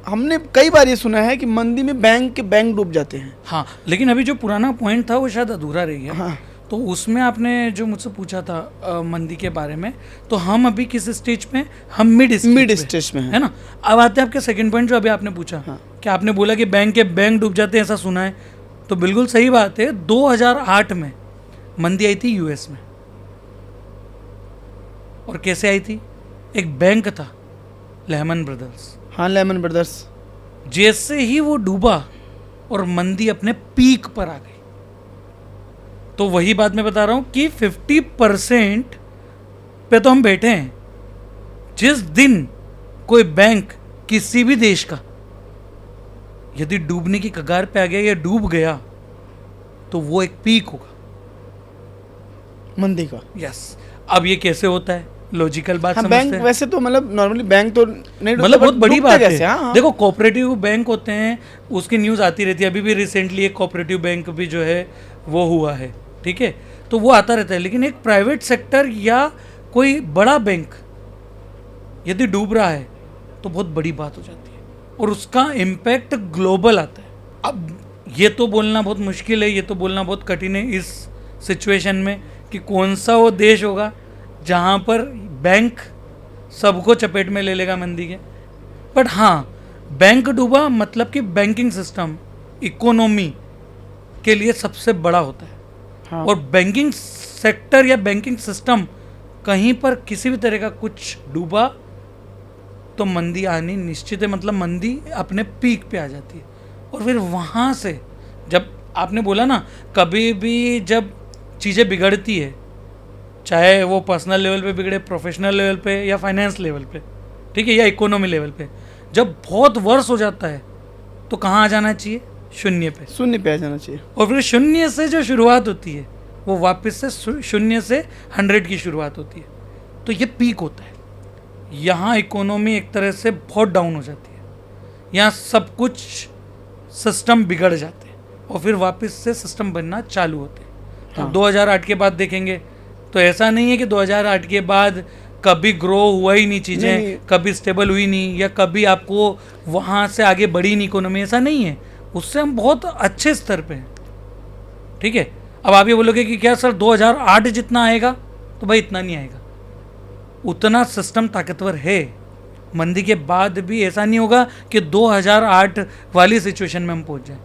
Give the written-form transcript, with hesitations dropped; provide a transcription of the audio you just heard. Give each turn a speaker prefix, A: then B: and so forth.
A: हमने कई बार ये सुना है कि मंदी में बैंक डूब जाते हैं।
B: हाँ, लेकिन अभी जो पुराना पॉइंट था वो शायद अधूरा रह गया।
A: हाँ।
B: तो उसमें आपने जो मुझसे पूछा था मंदी के बारे में, तो हम अभी किस स्टेज पे हैं? हम मिड
A: स्टेज में
B: है ना। अब आते हैं आपके सेकंड पॉइंट जो अभी आपने पूछा।
A: हाँ।
B: कि आपने बोला कि बैंक डूब जाते हैं, ऐसा सुना है। तो बिल्कुल सही बात है। 2008 में मंदी आई थी यूएस में। और कैसे आई थी? एक बैंक था लेहमन ब्रदर्स।
A: हाँ, लेहमन ब्रदर्स।
B: जैसे ही वो डूबा और मंदी अपने पीक पर आ गई। तो वही बात मैं बता रहा हूं कि 50% पे तो हम बैठे हैं। जिस दिन कोई बैंक किसी भी देश का यदि डूबने की कगार पे आ गया या डूब गया, तो वो एक पीक होगा
A: मंदी का।
B: यस। अब ये कैसे होता है? लॉजिकल बात।
A: हाँ,
B: समझते
A: बैंक
B: हैं?
A: वैसे तो मतलब नॉर्मली बैंक तो नहीं
B: मतलब बहुत बड़ी बात है।
A: हाँ।
B: देखो, कोऑपरेटिव बैंक होते हैं, उसकी न्यूज़ आती रहती है। अभी भी रिसेंटली एक कोऑपरेटिव बैंक भी जो है वो हुआ है, ठीक है। तो वो आता रहता है। लेकिन एक प्राइवेट सेक्टर या कोई बड़ा बैंक यदि डूब रहा है तो बहुत बड़ी बात हो जाती है और उसका इम्पैक्ट ग्लोबल आता है। अब ये तो बोलना बहुत मुश्किल है, ये तो बोलना बहुत कठिन है इस सिचुएशन में कि कौन सा वो देश होगा जहाँ पर बैंक सबको चपेट में ले लेगा मंदी के। बट हाँ, बैंक डूबा मतलब कि बैंकिंग सिस्टम इकोनॉमी के लिए सबसे बड़ा होता है।
A: हाँ।
B: और बैंकिंग सेक्टर या बैंकिंग सिस्टम कहीं पर किसी भी तरह का कुछ डूबा तो मंदी आनी निश्चित है। मतलब मंदी अपने पीक पे आ जाती है। और फिर वहाँ से जब आपने बोला ना, कभी भी जब चीज़ें बिगड़ती है, चाहे वो पर्सनल लेवल पे बिगड़े, प्रोफेशनल लेवल पे या फाइनेंस लेवल पे, ठीक है, या इकोनॉमी लेवल पे, जब बहुत वर्ष हो जाता है तो कहाँ आ जाना चाहिए? शून्य पे
A: आ जाना चाहिए।
B: और फिर शून्य से जो शुरुआत होती है वो वापस से शून्य से 100 की शुरुआत होती है। तो ये पीक होता है। यहाँ इकोनॉमी एक तरह से बहुत डाउन हो जाती है। यहाँ सब कुछ सिस्टम बिगड़ जाते हैं और फिर वापस से सिस्टम बनना चालू होते हैं। तो
A: हाँ।
B: 2008 के बाद देखेंगे तो ऐसा नहीं है कि 2008 के बाद कभी ग्रो हुआ ही नहीं चीज़ें, कभी स्टेबल हुई नहीं, या कभी आपको वहाँ से आगे बढ़ी नहीं इकोनॉमी। ऐसा नहीं है। उससे हम बहुत अच्छे स्तर पे हैं, ठीक है। अब आप ये बोलोगे कि क्या सर 2008 जितना आएगा? तो भाई इतना नहीं आएगा। उतना सिस्टम ताकतवर है। मंदी के बाद भी ऐसा नहीं होगा कि 2008 वाली सिचुएशन में हम पहुंच जाएं।